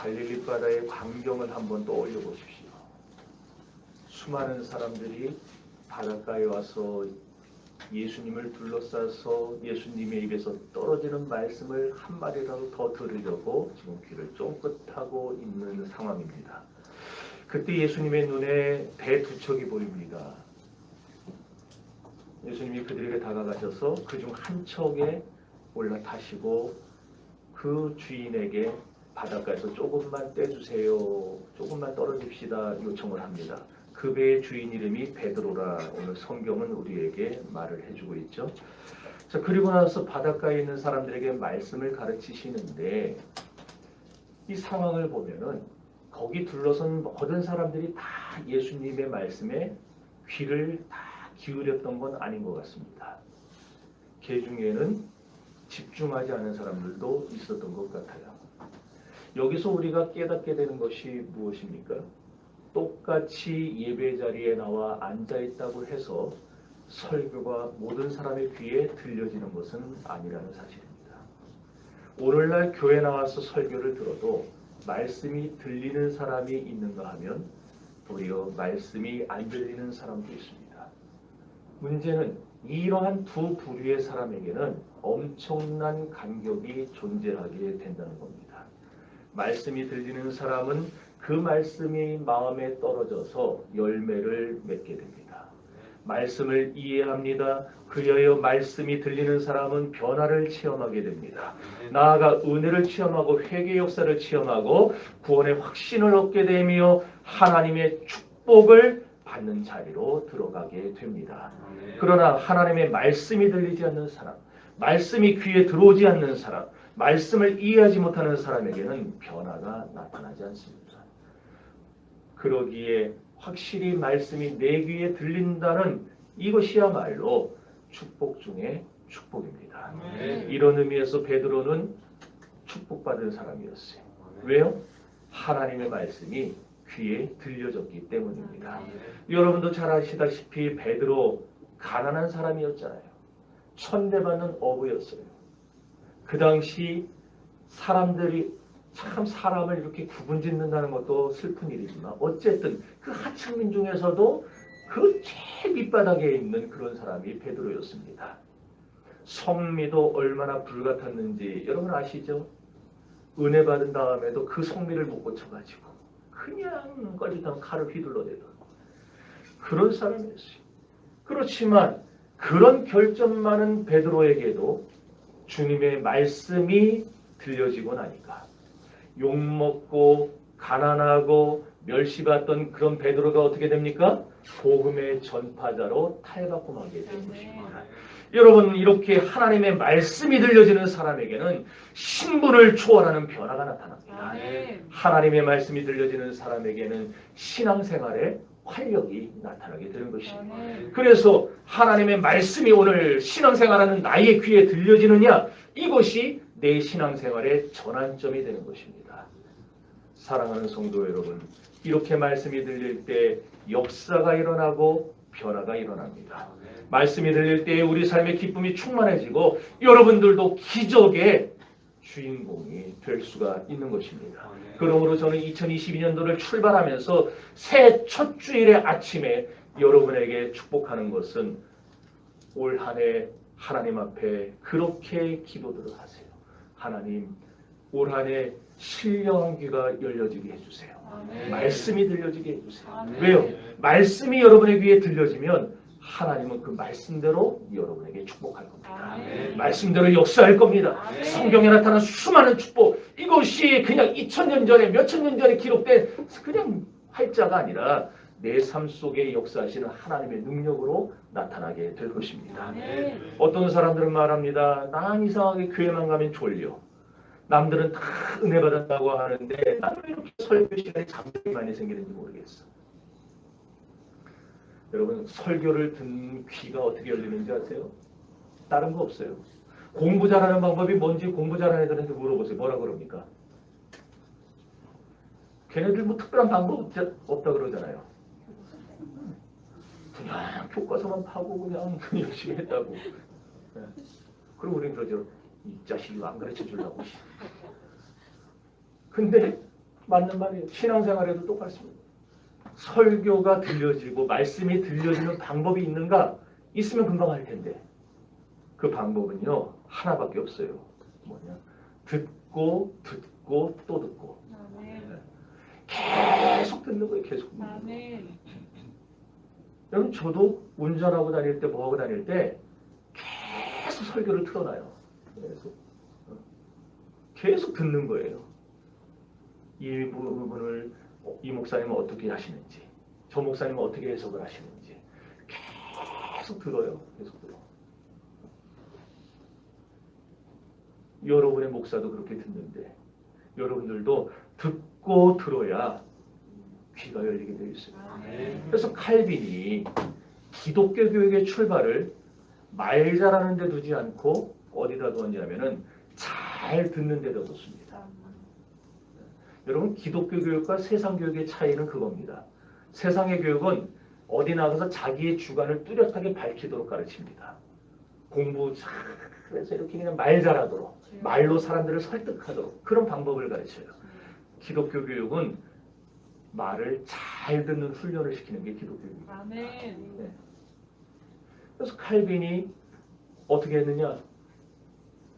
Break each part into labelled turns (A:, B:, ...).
A: 갈릴리 바다의 광경을 한번 떠올려 보십시오. 수많은 사람들이 바닷가에 와서 예수님을 둘러싸서 예수님의 입에서 떨어지는 말씀을 한 마디라도 더 들으려고 지금 귀를 쫑긋하고 있는 상황입니다. 그때 예수님의 눈에 배 두 척이 보입니다. 예수님이 그들에게 다가가셔서 그중 한 척에 올라타시고 그 주인에게 바닷가에서 조금만 떼주세요, 조금만 떨어집시다 요청을 합니다. 그 배의 주인 이름이 베드로라 오늘 성경은 우리에게 말을 해주고 있죠. 자, 그리고 나서 바닷가에 있는 사람들에게 말씀을 가르치시는데 이 상황을 보면은 거기 둘러선 모든 사람들이 다 예수님의 말씀에 귀를 다 기울였던 건 아닌 것 같습니다. 그 중에는 집중하지 않은 사람들도 있었던 것 같아요. 여기서 우리가 깨닫게 되는 것이 무엇입니까? 똑같이 예배 자리에 나와 앉아있다고 해서 설교가 모든 사람의 귀에 들려지는 것은 아니라는 사실입니다. 오늘날 교회 나와서 설교를 들어도 말씀이 들리는 사람이 있는가 하면 도리어 말씀이 안 들리는 사람도 있습니다. 문제는 이러한 두 부류의 사람에게는 엄청난 간격이 존재하게 된다는 겁니다. 말씀이 들리는 사람은 그 말씀이 마음에 떨어져서 열매를 맺게 됩니다. 말씀을 이해합니다. 그리하여 말씀이 들리는 사람은 변화를 체험하게 됩니다. 나아가 은혜를 체험하고 회개 역사를 체험하고 구원의 확신을 얻게 되며 하나님의 축복을 받는 자리로 들어가게 됩니다. 그러나 하나님의 말씀이 들리지 않는 사람, 말씀이 귀에 들어오지 않는 사람, 말씀을 이해하지 못하는 사람에게는 변화가 나타나지 않습니다. 그러기에 확실히 말씀이 내 귀에 들린다는 이것이야말로 축복 중에 축복입니다. 이런 의미에서 베드로는 축복받은 사람이었어요. 왜요? 하나님의 말씀이 귀에 들려졌기 때문입니다. 여러분도 잘 아시다시피 베드로 가난한 사람이었잖아요. 천대받는 어부였어요. 그 당시 사람들이 참 사람을 이렇게 구분짓는다는 것도 슬픈 일이지만 어쨌든 그 하층민 중에서도 그 제일 밑바닥에 있는 그런 사람이 베드로였습니다. 성미도 얼마나 불같았는지 여러분 아시죠? 은혜 받은 다음에도 그 성미를 못 고쳐가지고 그냥 꺼지던 칼을 휘둘러대던 그런 사람이었어요. 그렇지만 그런 결점 많은 베드로에게도 주님의 말씀이 들려지고 나니까 욕먹고 가난하고 멸시받던 그런 베드로가 어떻게 됩니까? 복음의 전파자로 탈바꿈하게 된 것입니다. 여러분 이렇게 하나님의 말씀이 들려지는 사람에게는 신분을 초월하는 변화가 나타납니다. 하나님의 말씀이 들려지는 사람에게는 신앙생활에 활력이 나타나게 되는 것입니다. 그래서 하나님의 말씀이 오늘 신앙생활하는 나의 귀에 들려지느냐 이것이 내 신앙생활의 전환점이 되는 것입니다. 사랑하는 성도 여러분, 이렇게 말씀이 들릴 때 역사가 일어나고 변화가 일어납니다. 말씀이 들릴 때 우리 삶의 기쁨이 충만해지고 여러분들도 기적의 주인공이 될 수가 있는 것입니다. 그러므로 저는 2022년도를 출발하면서 새해 첫 주일의 아침에 여러분에게 축복하는 것은 올 한 해 하나님 앞에 그렇게 기도들을 하세요. 하나님, 올 한 해 신령한 귀가 열려지게 해주세요. 말씀이 들려지게 해주세요. 왜요? 말씀이 여러분의 귀에 들려지면 하나님은 그 말씀대로 여러분에게 축복할 겁니다. 말씀대로 역사할 겁니다. 성경에 나타난 수많은 축복, 이것이 그냥 2000년 전에 몇천 년 전에 기록된 그냥 활자가 아니라 내 삶 속에 역사하시는 하나님의 능력으로 나타나게 될 것입니다. 어떤 사람들은 말합니다. 난 이상하게 교회만 가면 졸려. 남들은 다 은혜 받았다고 하는데 나는 왜 이렇게 설교 시간에 잠들이 많이 생기는지 모르겠어. 여러분 설교를 듣는 귀가 어떻게 열리는지 아세요? 다른 거 없어요. 공부 잘하는 방법이 뭔지 공부 잘하는 애들한테 물어보세요. 뭐라 그럽니까? 걔네들 뭐 특별한 방법 없다 그러잖아요. 그냥 교과서만 파고 그냥 열심히 했다고. 그리고 우리는 그러죠. 이 자식이 안 가르쳐 주려고. 근데 맞는 말이에요. 신앙생활에도 똑같습니다. 설교가 들려지고 말씀이 들려지는 방법이 있는가? 있으면 금방 할 텐데 그 방법은요 하나밖에 없어요. 뭐냐? 듣고 듣고 또 듣고.
B: 아멘.
A: 계속 듣는 거예요. 계속 듣는 거예요.
B: 아멘.
A: 여러분 저도 운전하고 다닐 때 뭐하고 다닐 때 계속 설교를 틀어놔요. 계속 듣는 거예요. 이 부분을 이 목사님은 어떻게 하시는지, 저 목사님은 어떻게 해석을 하시는지 계속 들어요. 계속 들어. 여러분의 목사도 그렇게 듣는데 여러분들도 듣고 들어야 귀가 열리게 되어 있어요. 그래서 칼빈이 기독교 교육의 출발을 말 잘하는 데 두지 않고 어디다 두었냐면은 잘 듣는 데다 뒀습니다. 여러분 기독교 교육과 세상 교육의 차이는 그겁니다. 세상의 교육은 어디 나가서 자기의 주관을 뚜렷하게 밝히도록 가르칩니다. 공부 잘해서 이렇게 그냥 말 잘하도록 말로 사람들을 설득하도록 그런 방법을 가르쳐요. 기독교 교육은 말을 잘 듣는 훈련을 시키는 게 기독교 교육입니다.
B: 아멘.
A: 네. 그래서 칼빈이 어떻게 했느냐?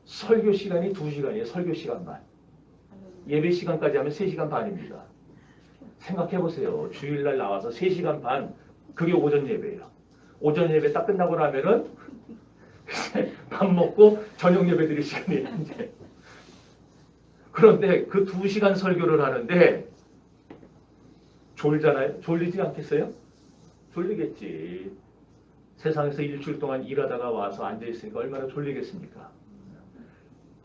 A: 설교 시간이 2시간이에요. 설교 시간만. 예배 시간까지 하면 3시간 반입니다. 생각해 보세요. 주일날 나와서 3시간 반, 그게 오전 예배예요. 오전 예배 딱 끝나고 나면은 밥 먹고 저녁 예배 드릴 시간이에요. 이제. 그런데 그 2시간 설교를 하는데 졸잖아요? 졸리지 않겠어요? 졸리겠지. 세상에서 일주일 동안 일하다가 와서 앉아있으니까 얼마나 졸리겠습니까?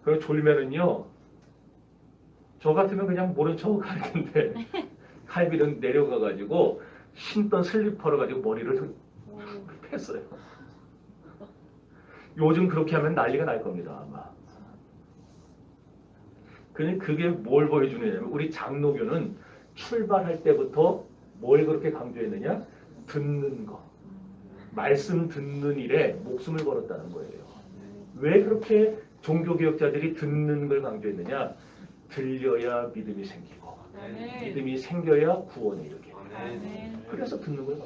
A: 그리고 졸면은요, 저 같으면 그냥 모른 척 할 텐데, 칼빈은 내려가가지고 신던 슬리퍼를 가지고 머리를 폈어요. 요즘 그렇게 하면 난리가 날 겁니다, 아마. 그게 뭘 보여주느냐면, 우리 장로교는 출발할 때부터 뭘 그렇게 강조했느냐? 듣는 거. 말씀 듣는 일에 목숨을 걸었다는 거예요. 왜 그렇게 종교개혁자들이 듣는 걸 강조했느냐? 들려야 믿음이 생기고
B: 아멘.
A: 믿음이 생겨야 구원에 이르게.
B: 아멘.
A: 그래서 듣는 거예요.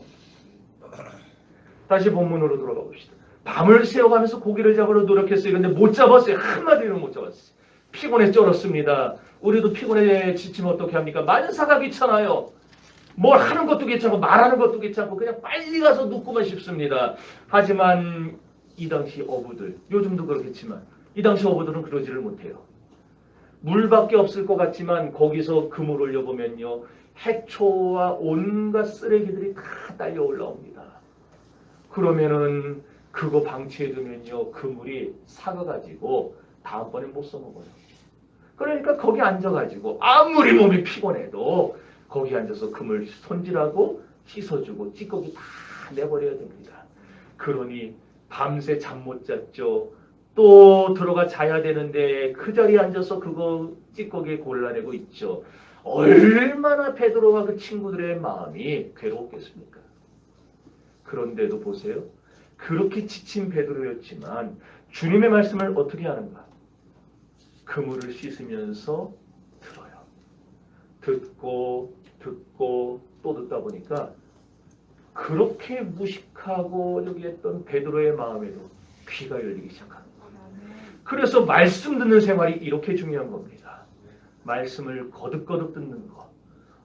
A: 다시 본문으로 돌아가 봅시다. 밤을 새워가면서 고기를 잡으러 노력했어요. 근데 못 잡았어요. 한마디로 못 잡았어요. 피곤해 쩔었습니다. 우리도 피곤해 지치면 어떻게 합니까? 만사가 귀찮아요. 뭘 하는 것도 귀찮고 말하는 것도 귀찮고 그냥 빨리 가서 눕고만 싶습니다. 하지만 이 당시 어부들, 요즘도 그렇겠지만 이 당시 어부들은 그러지를 못해요. 물밖에 없을 것 같지만 거기서 그물 올려보면요. 해초와 온갖 쓰레기들이 다 딸려 올라옵니다. 그러면은 그거 방치해두면요. 그물이 삭아가지고 다음번에 못 써먹어요. 그러니까 거기 앉아가지고 아무리 몸이 피곤해도 거기 앉아서 그물 손질하고 씻어주고 찌꺼기 다 내버려야 됩니다. 그러니 밤새 잠 못 잤죠. 또 들어가 자야 되는데 그 자리에 앉아서 그거 찌꺼기 골라내고 있죠. 얼마나 베드로와 그 친구들의 마음이 괴로웠겠습니까? 그런데도 보세요. 그렇게 지친 베드로였지만 주님의 말씀을 어떻게 하는가? 그물을 씻으면서 들어요. 듣고 또 듣다 보니까 그렇게 무식하고 여기 했던 베드로의 마음에도 귀가 열리기 시작합니다. 그래서 말씀 듣는 생활이 이렇게 중요한 겁니다. 말씀을 거듭거듭 듣는 것.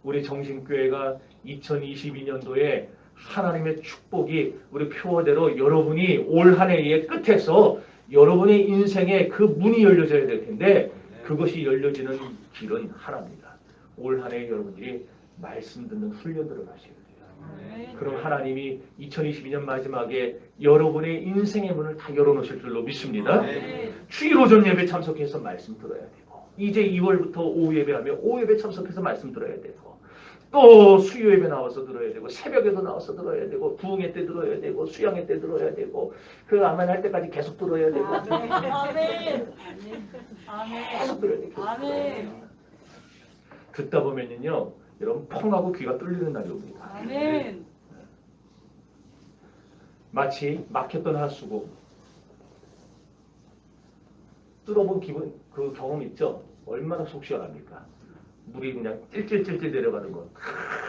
A: 우리 정신교회가 2022년도에 하나님의 축복이 우리 표어대로 여러분이 올 한 해의 끝에서 여러분의 인생에 그 문이 열려져야 될 텐데 그것이 열려지는 길은 하나입니다. 올 한 해 여러분들이 말씀 듣는 훈련들을 하셔야 돼요. 그럼 하나님이 2022년 마지막에 여러분의 인생의 문을 다 열어놓으실 줄로 믿습니다. 주일 오전 예배 참석해서 말씀 들어야 되고 이제 2월부터 오후 예배하면 오후 예배 참석해서 말씀 들어야 되고 또 수요 예배 나와서 들어야 되고 새벽에도 나와서 들어야 되고 부흥회 때 들어야 되고 수양회 때 들어야 되고 그 아멘 할 때까지 계속 들어야 되고
B: 아멘.
A: 계속 들어야 되고
B: 아멘.
A: 듣다 보면요 여러분 펑하고 귀가 뚫리는 날이 옵니다.
B: 아멘.
A: 마치 막혔던 하수구 뚫어본 기분 그 경험 있죠? 얼마나 속 시원합니까? 물이 그냥 찔찔찔찔 내려가는 거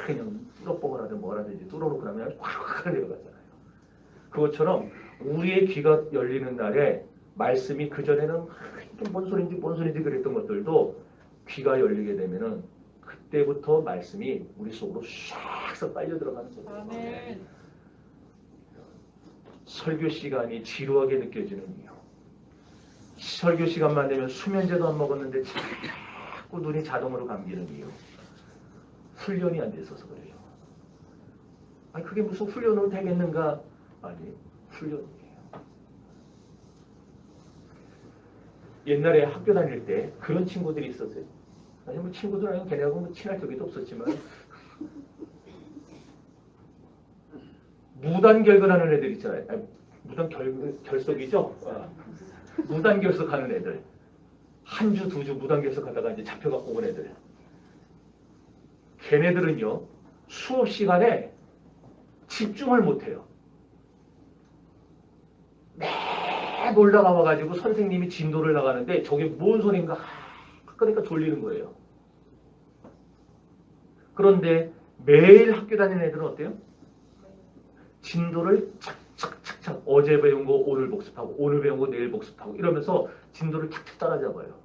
A: 그냥 뚫어뻥을 하든 뭐라든지 뚫어놓고 나면 꽉 내려가잖아요. 그것처럼 우리의 귀가 열리는 날에 말씀이 그전에는 이게 뭔 소린지 그랬던 것들도 귀가 열리게 되면은 그때부터 말씀이 우리 속으로 샥 빨려 들어가는 거예요.
B: 아멘.
A: 설교 시간이 지루하게 느껴지는 이유. 설교 시간만 되면 수면제도 안 먹었는데 자꾸 눈이 자동으로 감기는 이유. 훈련이 안 돼 있어서 그래요. 아니 그게 무슨 훈련으로 되겠는가? 아니 훈련이에요. 옛날에 학교 다닐 때 그런 친구들이 있었어요. 아니 뭐 친구들 아니고 걔네하고 뭐 친할 적이 없었지만 무단결근하는 애들 있잖아요. 아니, 결석이죠? 무단결석하는 애들. 한 주, 두 주 무단결석하다가 이제 잡혀갖고 온 애들. 걔네들은요, 수업 시간에 집중을 못해요. 매 놀다가 와가지고 선생님이 진도를 나가는데 저게 뭔 소린가? 그러니까 졸리는 거예요. 그런데 매일 학교 다니는 애들은 어때요? 진도를 착착착착 어제 배운 거 오늘 복습하고 오늘 배운 거 내일 복습하고 이러면서 진도를 착착 따라잡아요.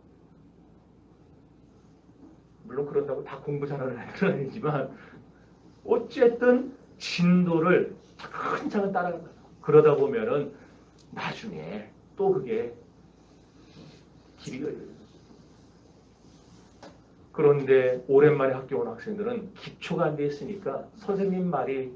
A: 물론 그런다고 다 공부 잘하는 애들은 아니지만 어쨌든 진도를 차근차근 따라가요. 그러다 보면은 나중에 또 그게 길이 열려요. 그런데 오랜만에 학교 온 학생들은 기초가 안 돼 있으니까 선생님 말이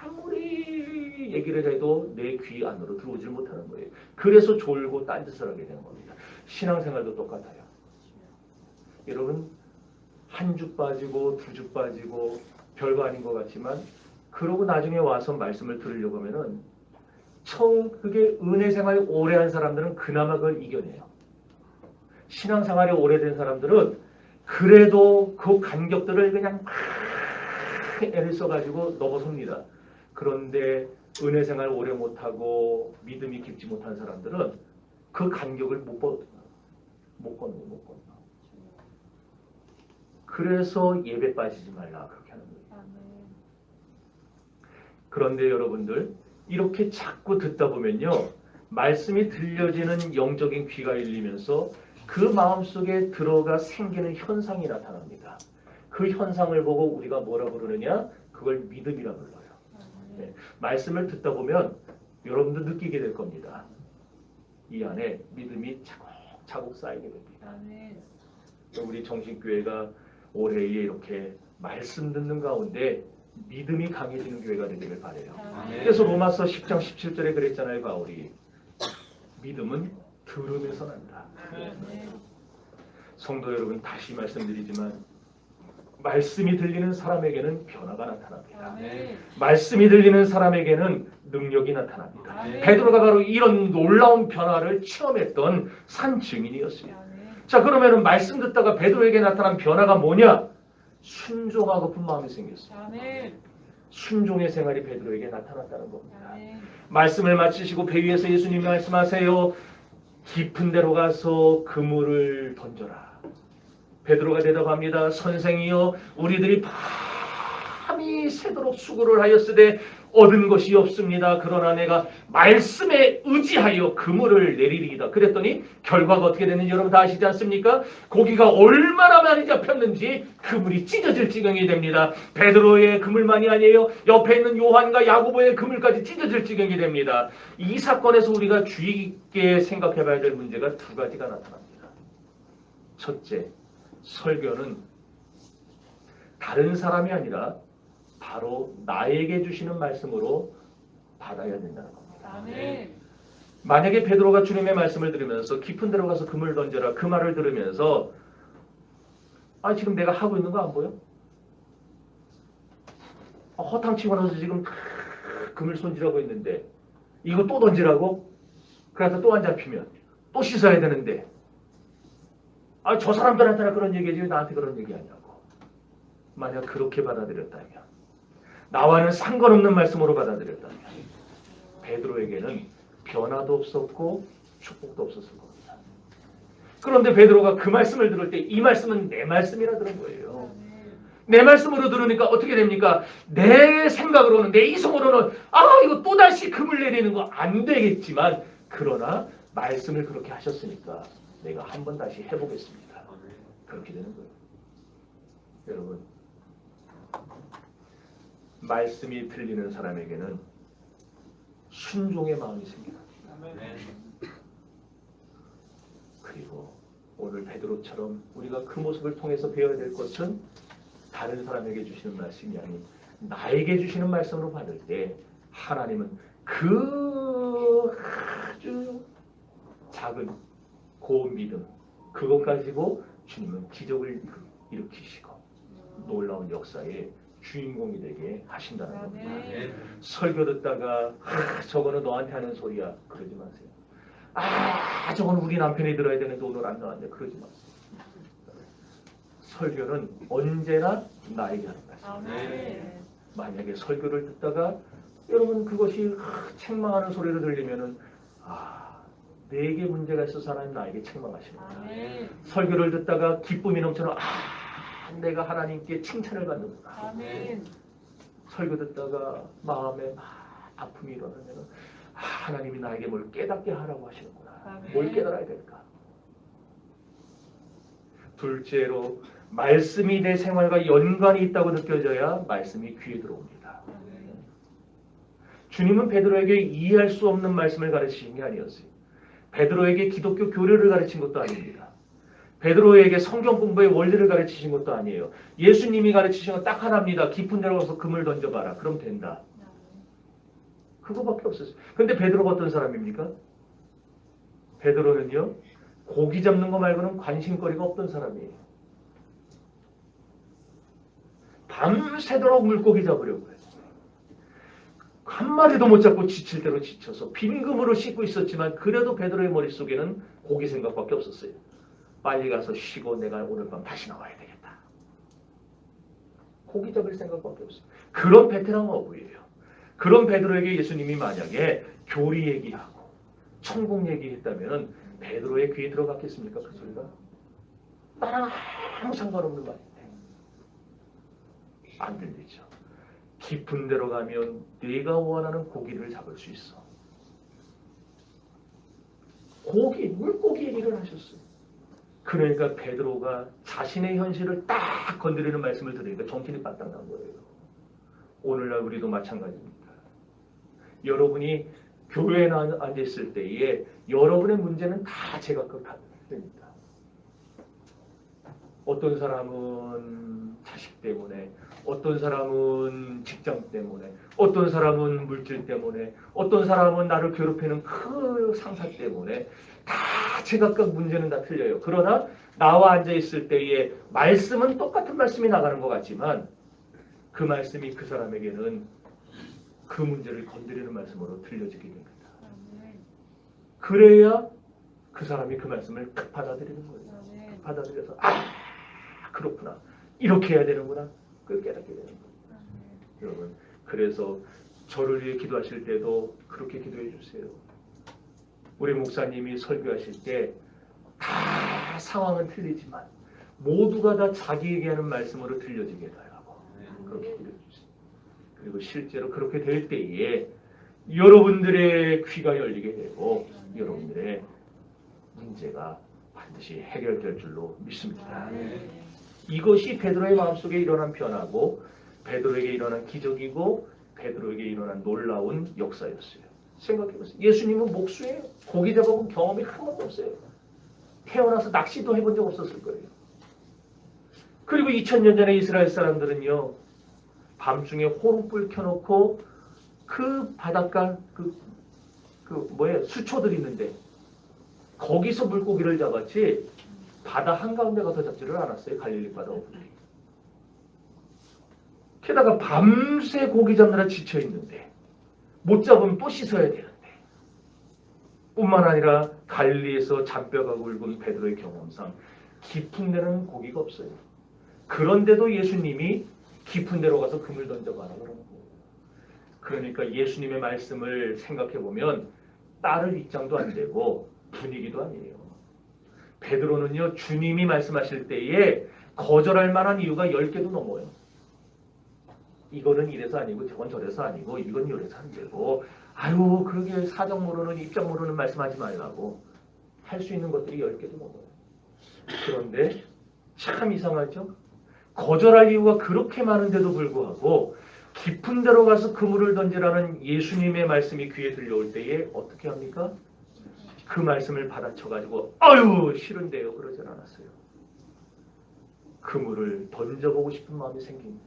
A: 아무리 얘기를 해도 내 귀 안으로 들어오질 못하는 거예요. 그래서 졸고 딴짓을 하게 되는 겁니다. 신앙생활도 똑같아요. 여러분 한 주 빠지고 두 주 빠지고 별거 아닌 것 같지만 그러고 나중에 와서 말씀을 들으려고 하면은 그게 은혜 생활이 오래 한 사람들은 그나마 그걸 이겨내요. 신앙생활이 오래된 사람들은 그래도 그 간격들을 그냥 애를 써가지고 넘어섭니다. 그런데 은혜 생활 오래 못하고 믿음이 깊지 못한 사람들은 그 간격을 못 건너. 그래서 예배 빠지지 말라 그렇게 하는 거예요. 그런데 여러분들 이렇게 자꾸 듣다 보면요. 말씀이 들려지는 영적인 귀가 열리면서 그 마음속에 들어가 생기는 현상이 나타납니다. 그 현상을 보고 우리가 뭐라 부르느냐? 그걸 믿음이라 불러요. 네. 말씀을 듣다 보면 여러분도 느끼게 될 겁니다. 이 안에 믿음이 차곡차곡 쌓이게 됩니다. 우리 정신교회가 올해에 이렇게 말씀 듣는 가운데 믿음이 강해지는 교회가 되기를 바라요. 그래서 로마서 10장 17절에 그랬잖아요. 바울이 믿음은 들음에서 난다. 성도 여러분 다시 말씀드리지만 말씀이 들리는 사람에게는 변화가 나타납니다. 말씀이 들리는 사람에게는 능력이 나타납니다. 베드로가 바로 이런 놀라운 변화를 체험했던 산 증인이었습니다. 자 그러면은 말씀 듣다가 베드로에게 나타난 변화가 뭐냐? 순종하고픈 마음이 생겼어요. 순종의 생활이 베드로에게 나타났다는 겁니다. 말씀을 마치시고 배 위에서 예수님이 말씀하세요. 깊은 데로 가서 그물을 던져라. 베드로가 대답합니다. 선생이여 우리들이 밤이 새도록 수고를 하였으되 얻은 것이 없습니다. 그러나 내가 말씀에 의지하여 그물을 내리리이다. 그랬더니 결과가 어떻게 됐는지 여러분 다 아시지 않습니까? 고기가 얼마나 많이 잡혔는지 그물이 찢어질 지경이 됩니다. 베드로의 그물만이 아니에요. 옆에 있는 요한과 야고보의 그물까지 찢어질 지경이 됩니다. 이 사건에서 우리가 주의 깊게 생각해 봐야 될 문제가 두 가지가 나타납니다. 첫째, 설교는 다른 사람이 아니라 바로 나에게 주시는 말씀으로 받아야 된다는 겁니다. 만약에 베드로가 주님의 말씀을 들으면서 깊은 데로 가서 그물 던져라 그 말을 들으면서 지금 내가 하고 있는 거 안 보여? 허탕치고 나서 지금 그물 손질하고 있는데 이거 또 던지라고? 그래서 또 안 잡히면 또 씻어야 되는데 저 사람들한테나 그런 얘기지 왜 나한테 그런 얘기 하냐고. 만약 그렇게 받아들였다면 나와는 상관없는 말씀으로 받아들였다면 베드로에게는 변화도 없었고 축복도 없었을 겁니다. 그런데 베드로가 그 말씀을 들을 때 이 말씀은 내 말씀이라 들은 거예요. 내 말씀으로 들으니까 어떻게 됩니까? 내 생각으로는, 내 이성으로는 이거 또다시 금을 내리는 거 안 되겠지만, 그러나 말씀을 그렇게 하셨으니까 내가 한번 다시 해보겠습니다. 그렇게 되는 거예요. 여러분, 말씀이 들리는 사람에게는 순종의 마음이 생깁니다. 그리고 오늘 베드로처럼 우리가 그 모습을 통해서 배워야 될 것은 다른 사람에게 주시는 말씀이 아닌 나에게 주시는 말씀으로 받을 때 하나님은 그 아주 작은 고운 믿음, 그것 가지고 주님은 기적을 일으키시고 놀라운 역사의 주인공이 되게 하신다는 겁니다. 설교 듣다가 저거는 너한테 하는 소리야, 그러지 마세요. 저건 우리 남편이 들어야 되는데 오늘 안 나왔네, 그러지 마세요. 설교는 언제나 나에게 하는 말씀. 만약에 설교를 듣다가 여러분 그것이 책망하는 소리를 들리면은 내게 문제가 있어서 하나님 나에게 책망하시는구나. 설교를 듣다가 기쁨이 넘쳐서 내가 하나님께 칭찬을 받는구나. 설교 듣다가 마음에 아픔이 일어나면 하나님이 나에게 뭘 깨닫게 하라고 하시는구나. 뭘 깨달아야 될까? 둘째로 말씀이 내 생활과 연관이 있다고 느껴져야 말씀이 귀에 들어옵니다. 주님은 베드로에게 이해할 수 없는 말씀을 가르치신 게 아니었어요. 베드로에게 기독교 교리를 가르친 것도 아닙니다. 베드로에게 성경 공부의 원리를 가르치신 것도 아니에요. 예수님이 가르치신 건 딱 하나입니다. 깊은 데로 가서 금을 던져봐라. 그럼 된다. 그거밖에 없었어요. 근데 베드로가 어떤 사람입니까? 베드로는요, 고기 잡는 거 말고는 관심거리가 없던 사람이에요. 밤새도록 물고기 잡으려고 해요. 한 마리도 못 잡고 지칠 대로 지쳐서 빈금으로 씻고 있었지만 그래도 베드로의 머릿속에는 고기 생각밖에 없었어요. 빨리 가서 쉬고 내가 오늘 밤 다시 나와야 되겠다. 고기 잡을 생각밖에 없어요. 그런 베테랑 어부예요. 그런 베드로에게 예수님이 만약에 교리 얘기하고 천국 얘기했다면 베드로의 귀에 들어갔겠습니까? 그 소리가? 나랑 아무 상관없는 말인데 안 들리죠. 깊은 데로 가면 네가 원하는 고기를 잡을 수 있어. 고기, 물고기 얘기를 하셨어요. 그러니까 베드로가 자신의 현실을 딱 건드리는 말씀을 들으니까 정신이 바짝 난 거예요. 오늘날 우리도 마찬가지입니다. 여러분이 교회에 앉아있을 때에 여러분의 문제는 다 제각각 됩니다. 어떤 사람은 자식 때문에, 어떤 사람은 직장 때문에, 어떤 사람은 물질 때문에, 어떤 사람은 나를 괴롭히는 그 상사 때문에 다 제각각 문제는 다 틀려요. 그러나 나와 앉아있을 때에 말씀은 똑같은 말씀이 나가는 것 같지만 그 말씀이 그 사람에게는 그 문제를 건드리는 말씀으로 들려지게 됩니다. 그래야 그 사람이 그 말씀을 딱 받아들이는 거예요. 받아들여서 그렇구나. 이렇게 해야 되는구나. 그걸 깨닫게 되는 거예요. 여러분, 그래서 저를 위해 기도하실 때도 그렇게 기도해 주세요. 우리 목사님이 설교하실 때 다 상황은 틀리지만 모두가 다 자기에게 하는 말씀으로 들려지게 달라고 그렇게 기도해 주세요. 그리고 실제로 그렇게 될 때에 여러분들의 귀가 열리게 되고 여러분들의 문제가 반드시 해결될 줄로 믿습니다. 이것이 베드로의 마음속에 일어난 변화고 베드로에게 일어난 기적이고 베드로에게 일어난 놀라운 역사였어요. 생각해보세요. 예수님은 목수예요. 고기 잡아본 경험이 한 번도 없어요. 태어나서 낚시도 해본 적 없었을 거예요. 그리고 2000년 전에 이스라엘 사람들은요, 밤중에 호롱불 켜놓고 그 바닷가 수초들 있는데 거기서 물고기를 잡았지 바다 한가운데 가서 잡지를 않았어요. 갈릴리 바다 어부들이. 게다가 밤새 고기 잡느라 지쳐 있는데 못 잡으면 또 씻어야 되는데 뿐만 아니라 갈릴리에서 잔뼈가 굵은 베드로의 경험상 깊은 데는 고기가 없어요. 그런데도 예수님이 깊은 데로 가서 금을 던져봐라 그러는 거예요. 그러니까 예수님의 말씀을 생각해 보면 따를 입장도 안 되고 분위기도 아니에요. 베드로는요, 주님이 말씀하실 때에 거절할 만한 이유가 10개도 넘어요. 이거는 이래서 아니고 저건 저래서 아니고 이건 이래서 안 되고 아유 그러게 사정 모르는 입장 모르는 말씀하지 말라고 할 수 있는 것들이 10개도 넘어요. 그런데 참 이상하죠? 거절할 이유가 그렇게 많은데도 불구하고 깊은 데로 가서 그물을 던지라는 예수님의 말씀이 귀에 들려올 때에 어떻게 합니까? 그 말씀을 받아쳐가지고 아유 싫은데요 그러진 않았어요. 그물을 던져보고 싶은 마음이 생깁니다.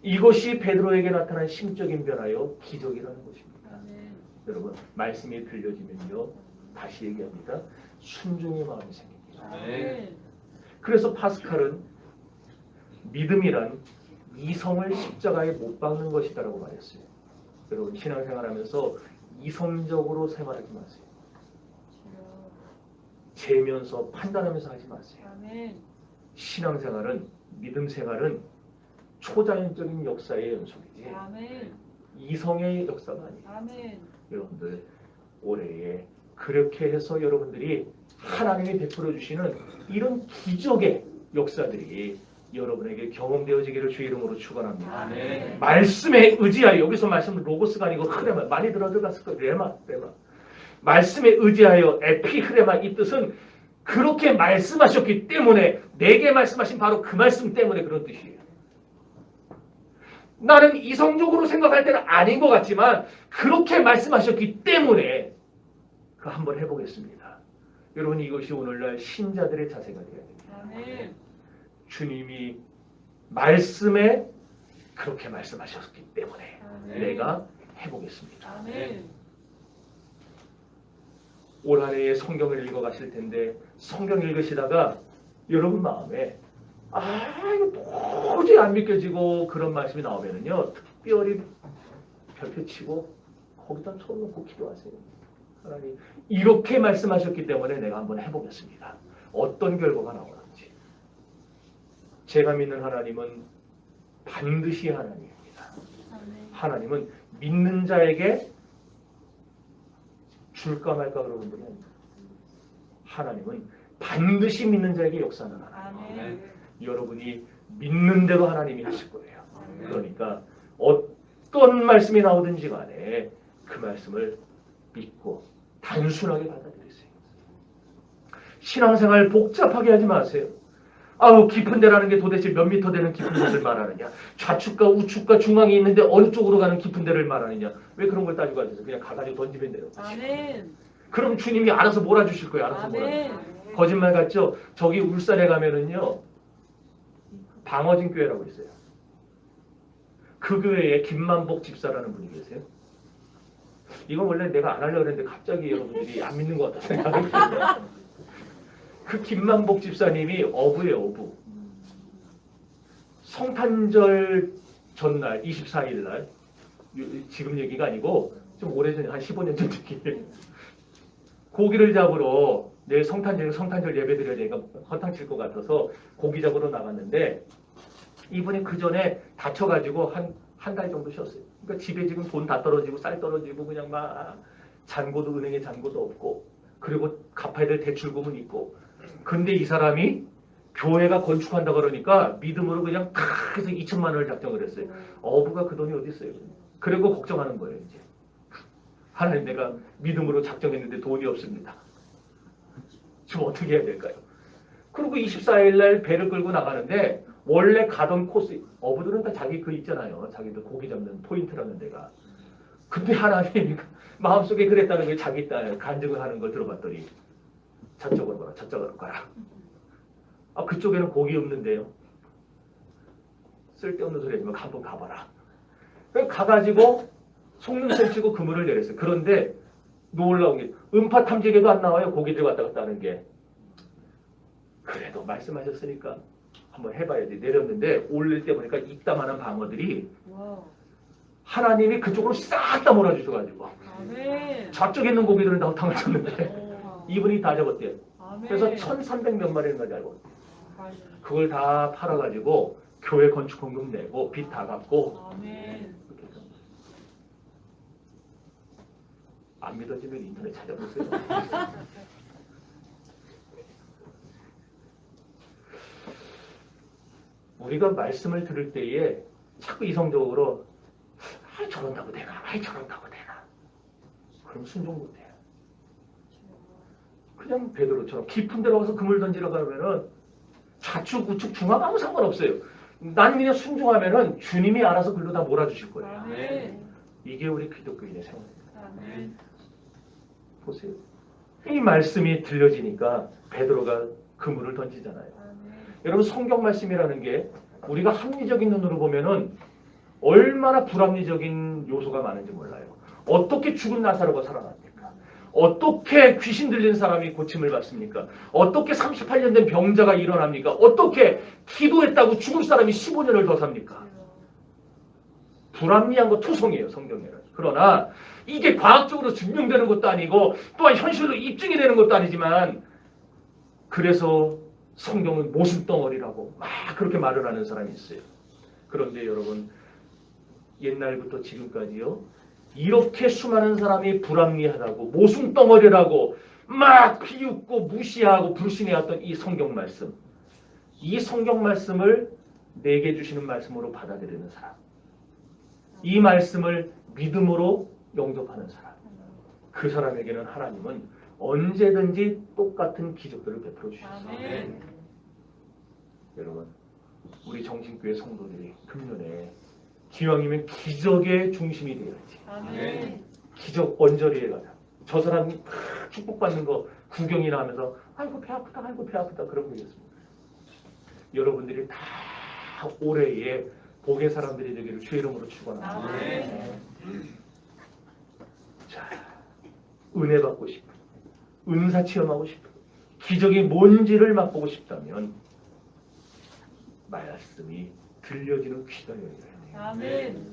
A: 이것이 베드로에게 나타난 심적인 변화요 기적이라는 것입니다.
B: 아멘.
A: 여러분 말씀이 들려지면요 다시 얘기합니다. 순종의 마음이 생깁니다.
B: 아멘.
A: 그래서 파스칼은 믿음이란 이성을 십자가에 못 박는 것이다라고 말했어요. 여러분 신앙생활하면서 이성적으로 생활하지 마세요. 재면서 판단하면서 하지 마세요.
B: 아멘.
A: 신앙생활은 믿음 생활은 초자연적인 역사의 연속이지
B: 아멘.
A: 이성의 역사가 아니에요.
B: 아멘.
A: 여러분들 올해에 그렇게 해서 여러분들이 하나님이 베풀어 주시는 이런 기적의 역사들이 여러분에게 경험되어지기를 주의 이름으로 축원합니다.
B: 아멘.
A: 말씀에 의지하여 여기서 말씀은 로고스가 아니고 흐레마 많이 들어갔을 거예요. 레마. 말씀에 의지하여 에피 흐레마 이 뜻은 그렇게 말씀하셨기 때문에 내게 말씀하신 바로 그 말씀 때문에 그런 뜻이에요. 나는 이성적으로 생각할 때는 아닌 것 같지만 그렇게 말씀하셨기 때문에 그 한번 해보겠습니다. 여러분 이것이 오늘날 신자들의 자세가 되어야 됩니다.
B: 아멘.
A: 주님이 말씀에 그렇게 말씀하셨기 때문에
B: 아멘.
A: 내가 해보겠습니다.
B: 아멘.
A: 올 한 해에 성경을 읽어가실 텐데 성경 읽으시다가 여러분 마음에 이거 도저히 안 믿겨지고 그런 말씀이 나오면은요 특별히 별표 치고 거기다 손 놓고 기도하세요. 하나님 이렇게 말씀하셨기 때문에 내가 한번 해보겠습니다. 어떤 결과가 나오는지. 제가 믿는 하나님은 반드시 하나님입니다.
B: 아멘.
A: 하나님은 믿는 자에게 줄까 말까 그러는 분이 아닙니다. 하나님은 반드시 믿는 자에게 역사하는 하나님.
B: 아멘.
A: 여러분이 믿는 대로 하나님이 하실 거예요. 그러니까 어떤 말씀이 나오든지 간에 그 말씀을 믿고 단순하게 받아들이세요. 신앙생활 복잡하게 하지 마세요. 깊은 데라는 게 도대체 몇 미터 되는 깊은 곳을 말하느냐. 좌측과 우측과 중앙이 있는데 어느 쪽으로 가는 깊은 데를 말하느냐. 왜 그런 걸 따지고 하세요? 그냥 가가지고 던지면 돼요.
B: 아멘.
A: 그럼 주님이 알아서 몰아주실 거예요. 알아서 몰아주실 거예요. 거짓말 같죠? 저기 울산에 가면은요. 방어진 교회라고 있어요. 그 교회에 김만복 집사라는 분이 계세요. 이건 원래 내가 안 하려고 했는데 갑자기 여러분들이 안 믿는 것 같아서 생각이 들어요. 그 김만복 집사님이 어부예요. 어부. 성탄절 전날 24일 날 지금 얘기가 아니고 좀 오래전에 한 15년 전 얘기예요. 고기를 잡으러 내일 성탄절 예배 드려야 되니까 허탕 칠 것 같아서 고기 잡으러 나갔는데 이분이 그 전에 다쳐가지고 한 달 정도 쉬었어요. 그러니까 집에 지금 돈 다 떨어지고 쌀 떨어지고 그냥 막 잔고도 은행에 잔고도 없고 그리고 갚아야 될 대출금은 있고 근데 이 사람이 교회가 건축한다 그러니까 믿음으로 그냥 탁 해서 2천만 원을 작정을 했어요. 어부가 그 돈이 어디 있어요. 그리고 걱정하는 거예요. 이제 하나님 내가 믿음으로 작정했는데 돈이 없습니다. 지금 어떻게 해야 될까요? 그리고 24일 날 배를 끌고 나가는데 원래 가던 코스 어부들은 다 자기 그 있잖아요. 자기들 고기 잡는 포인트라는 데가. 근데 하나님 마음속에 그랬다는 게 자기 딸 간증을 하는 걸 들어봤더니 저쪽으로 가라 저쪽으로 가라. 그쪽에는 고기 없는데요. 쓸데없는 소리 하지만 한번 가봐라. 그래서 가가지고 속눈썹 치고 그물을 내렸어요. 그런데 놀라운 게 음파 탐지기도 안 나와요. 고기들 왔다 갔다 하는 게. 그래도 말씀하셨으니까 한번 해봐야지. 내렸는데 올릴 때 보니까 이따만한 방어들이
B: 와우.
A: 하나님이 그쪽으로 싹 다 몰아주셔가지고
B: 아멘.
A: 저쪽에 있는 고기들은 다 허탕을 쳤는데 이분이 다 잡았대요.
B: 아멘.
A: 그래서 1,300몇 마리를 가지고
B: 아멘.
A: 그걸 다 팔아가지고 교회 건축헌금 내고 빚 다 갚고
B: 아멘.
A: 그렇게 해서. 안 믿어지면 인터넷 찾아보세요. 우리가 말씀을 들을 때에 자꾸 이성적으로 저런다고 되나? 저런다고 되나? 그럼 순종 못해요. 그냥 베드로처럼 깊은 데로 가서 그물 던지러 가면은 좌측, 우측, 중앙 아무 상관없어요. 난 그냥 순종하면은 주님이 알아서 글로 다 몰아주실 거예요.
B: 아멘.
A: 이게 우리 기독교인의 생활입니다.
B: 아멘.
A: 보세요. 이 말씀이 들려지니까 베드로가 그물을 던지잖아요.
B: 아멘.
A: 여러분 성경 말씀이라는 게 우리가 합리적인 눈으로 보면은 얼마나 불합리적인 요소가 많은지 몰라요. 어떻게 죽은 나사로가 살아납니까? 어떻게 귀신 들린 사람이 고침을 받습니까? 어떻게 38년 된 병자가 일어납니까? 어떻게 기도했다고 죽을 사람이 15년을 더 삽니까? 불합리한 거 투성이에요, 성경에는. 그러나 이게 과학적으로 증명되는 것도 아니고 또한 현실로 입증이 되는 것도 아니지만 그래서 성경은 모순덩어리라고 막 그렇게 말을 하는 사람이 있어요. 그런데 여러분 옛날부터 지금까지요 이렇게 수많은 사람이 불합리하다고 모순덩어리라고 막 비웃고 무시하고 불신해왔던 이 성경 말씀, 이 성경 말씀을 내게 주시는 말씀으로 받아들이는 사람, 이 말씀을 믿음으로 영접하는 사람, 그 사람에게는 하나님은 언제든지 똑같은 기적들을 베풀어 주셨어요.
B: 아멘.
A: 여러분 우리 정신교회 성도들이 금년에 기왕이면 기적의 중심이 되어야지.
B: 아멘.
A: 기적 언저리에 가자. 저 사람이 축복받는 거 구경이나 하면서 아이고 배 아프다 아이고 배 아프다 그러고 있습니다. 여러분들이 다 올해에 복의 사람들이 되기를 주의 이름으로 축원합니다.
B: 아멘.
A: 자, 은혜 받고 싶어. 은사 체험하고 싶어. 기적이 뭔지를 맛보고 싶다면 말씀이 들려지는 귀가 열려야 돼요.
B: 아멘.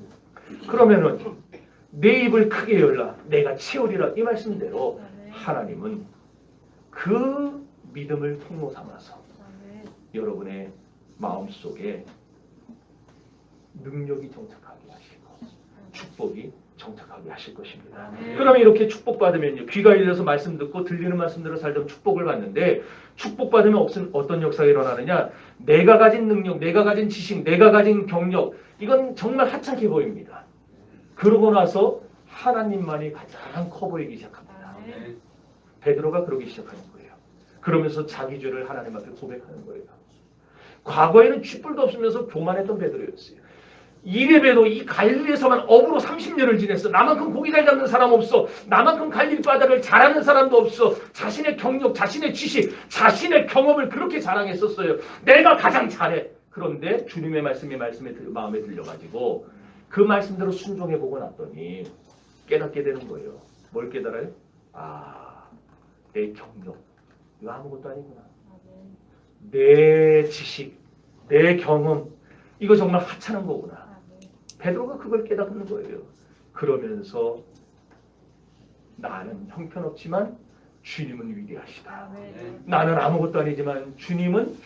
A: 그러면은 내 입을 크게 열라 내가 채우리라 이 말씀대로
B: 아멘.
A: 하나님은 그 믿음을 통로 삼아서
B: 아멘.
A: 여러분의 마음속에 능력이 정착하게 하시고 축복이 정착하게 하실 것입니다.
B: 아멘.
A: 그러면 이렇게 축복받으면요 귀가 열려서 말씀 듣고 들리는 말씀대로 살던 축복을 받는데 축복받으면 어떤 역사가 일어나느냐 내가 가진 능력, 내가 가진 지식, 내가 가진 경력 이건 정말 하찮게 보입니다. 그러고 나서 하나님만이 가장 커 보이기 시작합니다.
B: 아멘.
A: 베드로가 그러기 시작하는 거예요. 그러면서 자기 죄를 하나님 앞에 고백하는 거예요. 과거에는 쥐뿔도 없으면서 교만했던 베드로였어요. 이레베도 이 갈릴리에서만 업으로 30년을 지냈어. 나만큼 고기 잘 잡는 사람 없어. 나만큼 갈릴리 바다를 잘하는 사람도 없어. 자신의 경력, 자신의 지식, 자신의 경험을 그렇게 자랑했었어요. 내가 가장 잘해. 그런데 주님의 말씀이 마음에 들려가지고 그 말씀대로 순종해보고 났더니 깨닫게 되는 거예요. 뭘 깨달아요? 아, 내 경력 이거 아무것도 아니구나.
B: 아멘.
A: 내 지식, 내 경험 이거 정말 하찮은 거구나.
B: 아멘.
A: 베드로가 그걸 깨닫는 거예요. 그러면서 나는 형편없지만 주님은 위대하시다.
B: 아멘.
A: 나는 아무것도 아니지만 주님은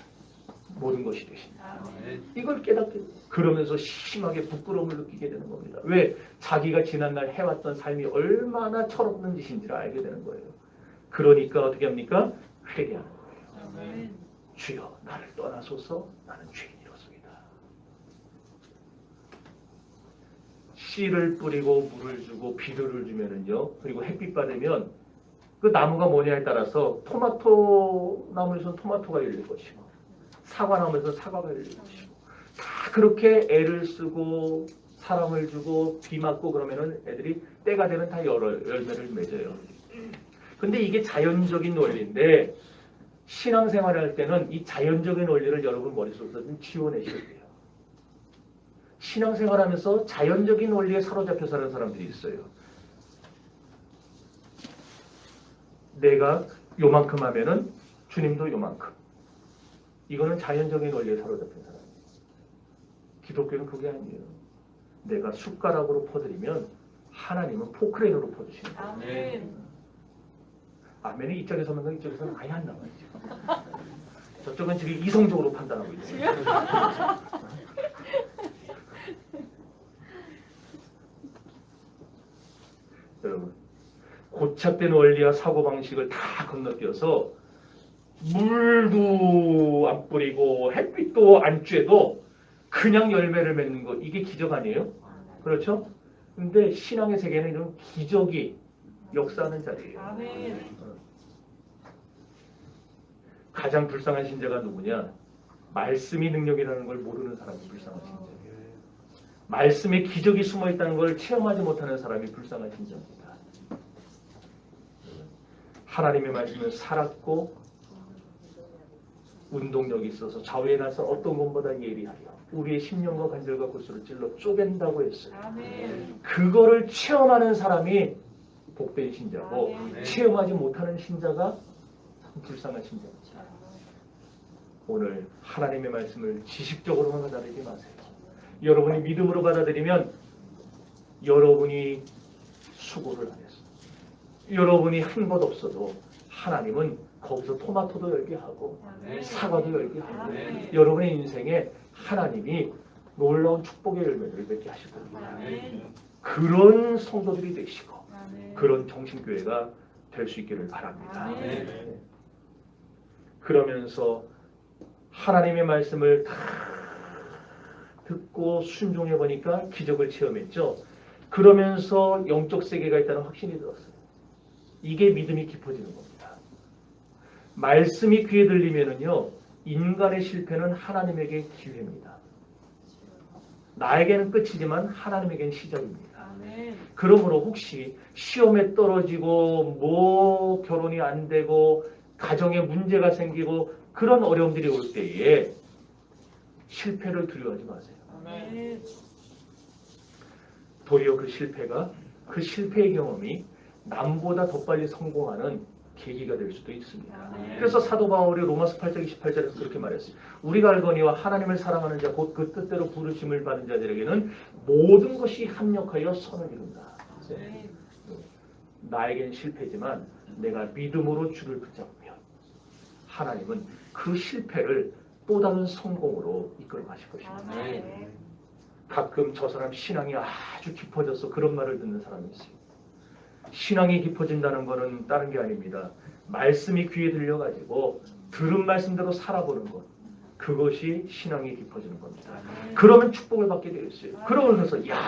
A: 모든 것이 되신다.
B: 아멘.
A: 이걸 깨닫게 그러면서 심하게 부끄러움을 느끼게 되는 겁니다. 왜? 자기가 지난날 해왔던 삶이 얼마나 철없는 짓인지를 알게 되는 거예요. 그러니까 어떻게 합니까? 회개하는 거예요.
B: 아멘.
A: 주여 나를 떠나소서 나는 죄인이로소이다. 씨를 뿌리고 물을 주고 비료를 주면은요 그리고 햇빛 받으면 그 나무가 뭐냐에 따라서 토마토 나무에서는 토마토가 열릴 것이고 사과 나무에서는 사과가 열릴 것이고 다 그렇게 애를 쓰고 사랑을 주고 비 맞고 그러면은 애들이 때가 되면 다 열매를 맺어요. 근데 이게 자연적인 원리인데 신앙생활을 할 때는 이 자연적인 원리를 여러분 머릿속에서 좀 지워내셔야 돼요. 신앙생활하면서 자연적인 원리에 사로잡혀 사는 사람들이 있어요. 내가 요만큼 하면은 주님도 요만큼. 이거는 자연적인 원리에 사로잡힌 사람이에요. 기독교는 그게 아니에요. 내가 숟가락으로 퍼드리면 하나님은 포크레인으로 퍼주시는 거예요.
B: 아멘.
A: 아멘이 이쪽에서는 그 이쪽에서는 아예 안 나와요. 저쪽은 지금 이성적으로 판단하고 있어요. 여러분 고착된 원리와 사고방식을 다 건너뛰어서 물도 안 뿌리고 햇빛도 안 쬐도 그냥 열매를 맺는 거 이게 기적 아니에요? 그렇죠? 근데 신앙의 세계는 이런 기적이 역사하는 자리예요.
B: 아멘.
A: 가장 불쌍한 신자가 누구냐? 말씀이 능력이라는 걸 모르는 사람이 불쌍한 신자예요. 말씀에 기적이 숨어 있다는 걸 체험하지 못하는 사람이 불쌍한 신자입니다. 하나님의 말씀은 살았고 운동력이 있어서 좌우에 나서 어떤 것보다 예리하여 우리의 심령과 관절과 골수를 찔러 쪼갠다고 했어요.
B: 아멘.
A: 그거를 체험하는 사람이 복된 신자고
B: 아멘.
A: 체험하지 못하는 신자가 참 불쌍한 신자입니다. 오늘 하나님의 말씀을 지식적으로만 받아들이지 마세요. 여러분이 믿음으로 받아들이면 여러분이 수고를 안 했어요. 여러분이 한 것 없어도 하나님은 거기서 토마토도 열게 하고
B: 아멘.
A: 사과도 열게 하고
B: 아멘.
A: 여러분의 인생에 하나님이 놀라운 축복의 열매들을 맺게 하실 겁니다.
B: 아멘.
A: 그런 성도들이 되시고
B: 아멘.
A: 그런 정신교회가 될 수 있기를 바랍니다.
B: 아멘.
A: 네. 그러면서 하나님의 말씀을 다 듣고 순종해 보니까 기적을 체험했죠. 그러면서 영적 세계가 있다는 확신이 들었어요. 이게 믿음이 깊어지는 겁니다. 말씀이 귀에 들리면은요, 인간의 실패는 하나님에게 기회입니다. 나에게는 끝이지만 하나님에게는 시작입니다.
B: 아멘.
A: 그러므로 혹시 시험에 떨어지고 뭐 결혼이 안 되고 가정에 문제가 생기고 그런 어려움들이 올 때에 실패를 두려워하지 마세요.
B: 아멘.
A: 도리어 그 실패가 그 실패의 경험이 남보다 더 빨리 성공하는 계기가 될 수도 있습니다.
B: 아멘.
A: 그래서 사도 바울이 로마서 8장 28절에서 그렇게 말했어요. 우리가 알거니와 하나님을 사랑하는 자 곧 그 뜻대로 부르심을 받은 자들에게는 모든 것이 합력하여 선을 이룬다.
B: 아멘.
A: 나에겐 실패지만 내가 믿음으로 주를 붙잡으면 하나님은 그 실패를 또 다른 성공으로 이끌어 가실 것입니다.
B: 아멘.
A: 가끔 저 사람 신앙이 아주 깊어져서 그런 말을 듣는 사람이 있어요. 신앙이 깊어진다는 것은 다른 게 아닙니다. 말씀이 귀에 들려가지고 들은 말씀대로 살아보는 것. 그것이 신앙이 깊어지는 겁니다. 그러면 축복을 받게 되어 있어요. 그러면서 야,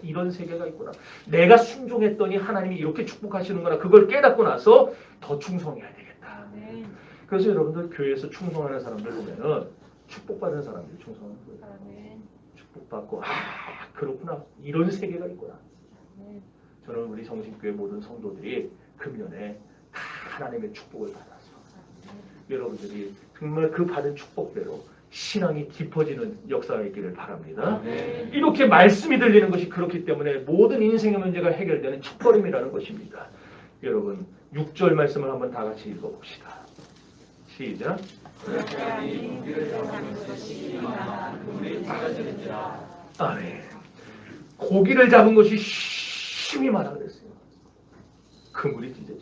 A: 이런 세계가 있구나. 내가 순종했더니 하나님이 이렇게 축복하시는구나. 그걸 깨닫고 나서 더 충성해야 되겠다.
B: 아멘.
A: 그래서 여러분들 교회에서 충성하는 사람들 보면은 축복받은 사람들이 충성하는 거예요.
B: 아멘.
A: 축복받고 그렇구나. 이런 세계가 있구나.
B: 아멘.
A: 저는 우리 정신교회 모든 성도들이 금년에 다 하나님의 축복을 받아서 여러분들이 정말 그 받은 축복대로 신앙이 깊어지는 역사가 있기를 바랍니다.
B: 아멘.
A: 이렇게 말씀이 들리는 것이 그렇기 때문에 모든 인생의 문제가 해결되는 첫걸음이라는 것입니다. 여러분 6절 말씀을 한번 다 같이 읽어봅시다. 시작. 아멘. 고기를 잡은 것이 힘이 많아 그랬어요. 그물이 찢어져.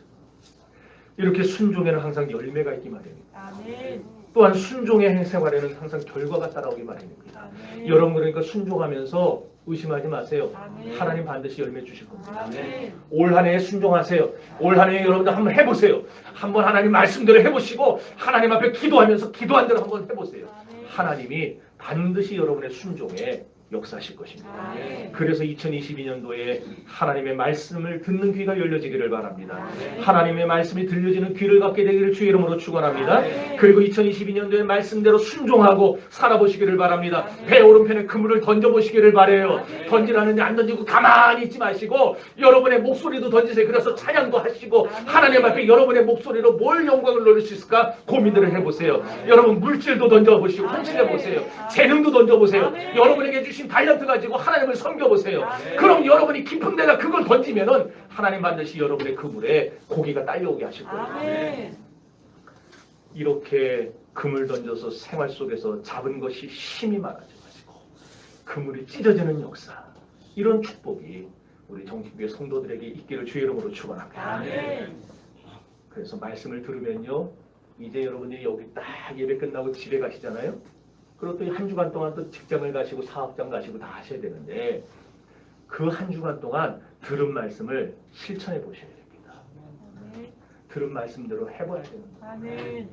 A: 이렇게 순종에는 항상 열매가 있기 마련입니다.
B: 아멘.
A: 또한 순종의 생활에는 항상 결과가 따라오기 마련입니다.
B: 아멘.
A: 여러분 그러니까 순종하면서 의심하지 마세요.
B: 아멘.
A: 하나님 반드시 열매 주실 겁니다.
B: 아멘.
A: 올 한 해에 순종하세요. 올 한 해에 여러분들 한번 해보세요. 한번 하나님 말씀대로 해보시고 하나님 앞에 기도하면서 기도한 대로 한번 해보세요.
B: 아멘.
A: 하나님이 반드시 여러분의 순종에 역사하실 것입니다.
B: 아멘.
A: 그래서 2022년도에 하나님의 말씀을 듣는 귀가 열려지기를 바랍니다.
B: 아멘.
A: 하나님의 말씀이 들려지는 귀를 갖게 되기를 주의 이름으로 축원합니다.
B: 아멘.
A: 그리고 2022년도에 말씀대로 순종하고 살아보시기를 바랍니다.
B: 아멘.
A: 배 오른편에 그물을 던져보시기를 바래요.
B: 아멘.
A: 던지라는데 안 던지고 가만히 있지 마시고 여러분의 목소리도 던지세요. 그래서 찬양도 하시고
B: 아멘.
A: 하나님 앞에 여러분의 목소리로 뭘 영광을 돌릴 수 있을까 고민들을 해보세요. 여러분 물질도 던져보시고
B: 아멘.
A: 헌신해보세요.
B: 아멘.
A: 재능도 던져보세요.
B: 아멘.
A: 여러분에게 주신 달란트 가지고 하나님을 섬겨보세요.
B: 아멘.
A: 그럼 여러분이 깊은 데다 그걸 던지면은 하나님 반드시 여러분의 그물에 고기가 딸려오게 하실 거예요.
B: 아멘.
A: 이렇게 그물 던져서 생활 속에서 잡은 것이 힘이 많아져가지고 그물이 찢어지는 역사, 이런 축복이 우리 정신교회 성도들에게 있기를 주의 이름으로 축원합니다.
B: 아멘.
A: 그래서 말씀을 들으면요, 이제 여러분들이 여기 딱 예배 끝나고 집에 가시잖아요. 그리고 또 한 주간 동안 또 직장을 가시고 사업장 가시고 다 하셔야 되는데 그 한 주간 동안 들은 말씀을 실천해 보셔야 됩니다.
B: 아멘.
A: 들은 말씀대로 해봐야 됩니다.
B: 아멘.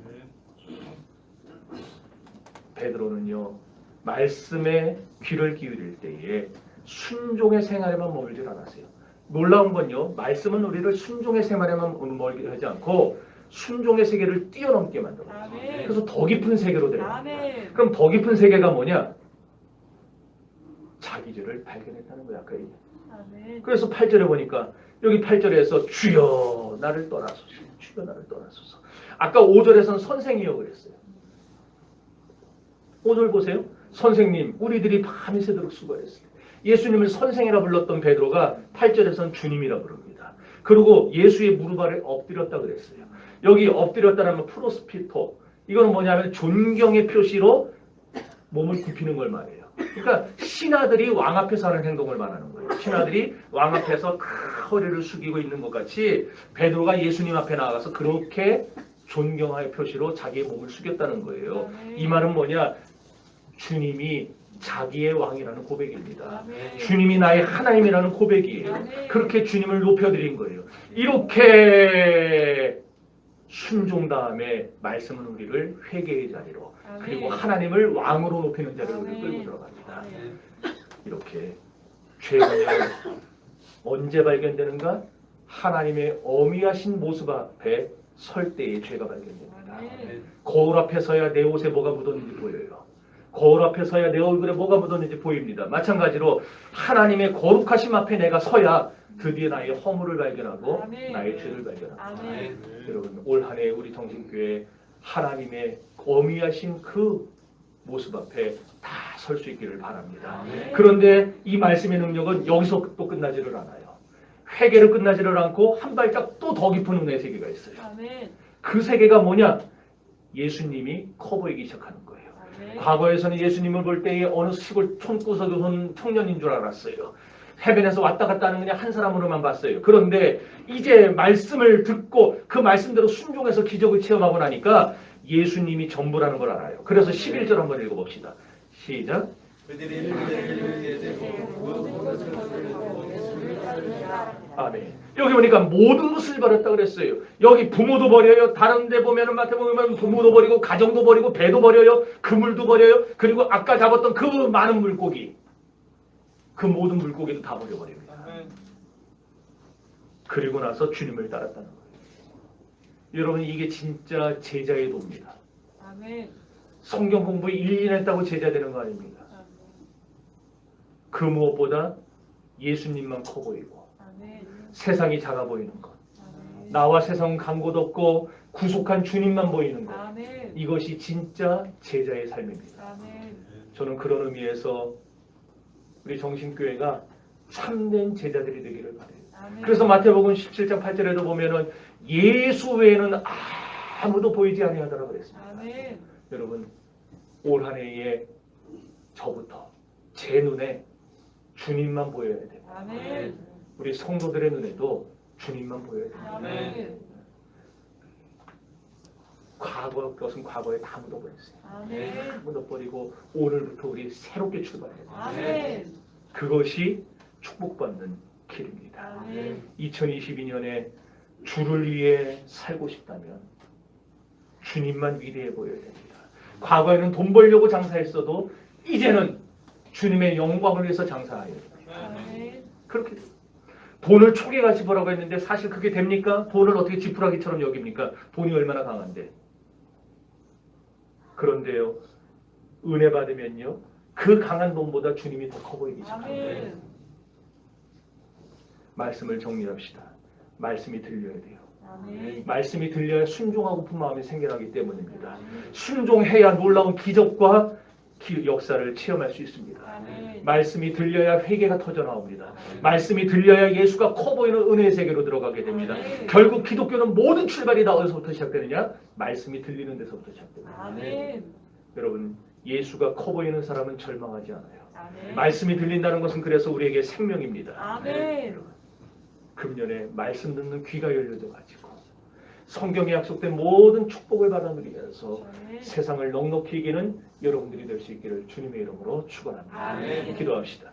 A: 베드로는요, 말씀에 귀를 기울일 때에 순종의 생활에만 머물질 않았어요. 놀라운 건요. 말씀은 우리를 순종의 생활에만 머물게 하지 않고 순종의 세계를 뛰어넘게 만들어요.
B: 아멘.
A: 그래서 더 깊은 세계로 데려갑니다.
B: 아멘.
A: 그럼 더 깊은 세계가 뭐냐? 자기 죄를 발견했다는 거야. 아까 얘기.
B: 아멘.
A: 그래서 8절에 보니까 여기 8절에서 주여 나를 떠나소서. 주여 나를 떠나소서. 아까 5절에서는 선생이여 그랬어요. 5절 보세요. 선생님, 우리들이 밤이 새도록 수고했어요. 예수님을 선생이라 불렀던 베드로가 8절에서는 주님이라 부릅니다. 그리고 예수의 무릎 아래 엎드렸다 그랬어요. 여기 엎드렸다는 프로스피토. 이거는 뭐냐면 존경의 표시로 몸을 굽히는 걸 말해요. 그러니까 신하들이 왕 앞에서 하는 행동을 말하는 거예요. 신하들이 왕 앞에서 허리를 숙이고 있는 것 같이 베드로가 예수님 앞에 나가서 그렇게 존경의 표시로 자기의 몸을 숙였다는 거예요. 이 말은 뭐냐? 주님이 자기의 왕이라는 고백입니다.
B: 아멘.
A: 주님이 나의 하나님이라는 고백이에요.
B: 아멘.
A: 그렇게 주님을 높여드린 거예요. 이렇게 순종 다음에 말씀은 우리를 회개의 자리로
B: 아멘.
A: 그리고 하나님을 왕으로 높이는 자리로 우리를
B: 아멘.
A: 끌고 들어갑니다.
B: 아멘.
A: 이렇게 죄가 언제 발견되는가? 하나님의 어미하신 모습 앞에 설 때에 죄가 발견됩니다.
B: 아멘.
A: 거울 앞에 서야 내 옷에 뭐가 묻었는지 보여요. 거울 앞에 서야 내 얼굴에 뭐가 묻었는지 보입니다. 마찬가지로 하나님의 거룩하심 앞에 내가 서야 드디어 나의 허물을 발견하고
B: 아멘.
A: 나의 죄를 발견합니다.
B: 아멘.
A: 여러분 올 한 해 우리 정신교회 하나님의 어미하신 그 모습 앞에 다 설 수 있기를 바랍니다.
B: 아멘.
A: 그런데 이 말씀의 능력은 여기서 또 끝나지를 않아요. 회개로 끝나지를 않고 한 발짝 또 더 깊은 은혜의 세계가 있어요.
B: 아멘.
A: 그 세계가 뭐냐? 예수님이 커 보이기 시작하는 거예요.
B: 아멘.
A: 과거에서는 예수님을 볼 때에 어느 시골 촌구석에 온 청년인 줄 알았어요. 해변에서 왔다 갔다 하는 그냥 한 사람으로만 봤어요. 그런데 이제 말씀을 듣고 그 말씀대로 순종해서 기적을 체험하고 나니까 예수님이 전부라는 걸 알아요. 그래서 11절 한번 읽어봅시다. 시작. 아멘. 여기 보니까 모든 것을 버렸다 그랬어요. 여기 부모도 버려요. 다른 데 보면은 마태복음에 부모도 버리고 가정도 버리고 배도 버려요. 그물도 버려요. 그리고 아까 잡았던 그 많은 물고기. 그 모든 물고기도 다 버려버립니다. 그리고 나서 주님을 따랐다는 거예요. 여러분 이게 진짜 제자의 도입니다.
B: 아멘.
A: 성경 공부 1, 2년 했다고 제자 되는 거 아닙니다.
B: 아멘.
A: 그 무엇보다 예수님만 커 보이고
B: 아멘.
A: 세상이 작아 보이는 것.
B: 아멘.
A: 나와 세상은 간 곳 없고 구속한 주님만 보이는 것.
B: 아멘.
A: 이것이 진짜 제자의 삶입니다.
B: 아멘.
A: 저는 그런 의미에서 우리 정신교회가 참된 제자들이 되기를 바래요.
B: 아멘.
A: 그래서 마태복음 17장 8절에도 보면은 예수 외에는 아무도 보이지 아니하더라 그랬습니다.
B: 아멘.
A: 여러분 올 한 해에 저부터 제 눈에 주님만 보여야 됩니다.
B: 아멘.
A: 우리 성도들의 눈에도 주님만 보여야 됩니다.
B: 아멘.
A: 과거 것은 과거에 다 묻어버렸어요.
B: 아멘.
A: 묻어버리고 오늘부터 우리 새롭게 출발해야 돼요.
B: 아멘.
A: 그것이 축복받는 길입니다.
B: 아멘.
A: 2022년에 주를 위해 살고 싶다면 주님만 위대해 보여야 됩니다. 과거에는 돈 벌려고 장사했어도 이제는 주님의 영광을 위해서 장사해야 됩니다.
B: 아멘.
A: 그렇게 돼요. 돈을 초계같이 벌라고 했는데 사실 그게 됩니까? 돈을 어떻게 지푸라기처럼 여깁니까? 돈이 얼마나 강한데. 그런데요. 은혜 받으면요. 그 강한 돈보다 주님이 더 커 보이기 시작합니다.
B: 아멘.
A: 말씀을 정리합시다. 말씀이 들려야 돼요.
B: 아멘.
A: 말씀이 들려야 순종하고픈 마음이 생겨나기 때문입니다. 순종해야 놀라운 기적과 역사를 체험할 수 있습니다.
B: 아멘.
A: 말씀이 들려야 회개가 터져 나옵니다. 말씀이 들려야 예수가 커 보이는 은혜의 세계로 들어가게 됩니다.
B: 아멘.
A: 결국 기독교는 모든 출발이 다 어디서부터 시작되느냐? 말씀이 들리는 데서부터 시작됩니다.
B: 아멘.
A: 여러분 예수가 커 보이는 사람은 절망하지 않아요.
B: 아멘.
A: 말씀이 들린다는 것은 그래서 우리에게 생명입니다.
B: 아멘.
A: 금년에 말씀 듣는 귀가 열려져 가지고 성경에 약속된 모든 축복을 받아 누리면서
B: 아멘.
A: 세상을 넉넉히 이기는 여러분들이 될 수 있기를 주님의 이름으로 축원합니다.
B: 아멘.
A: 기도합시다.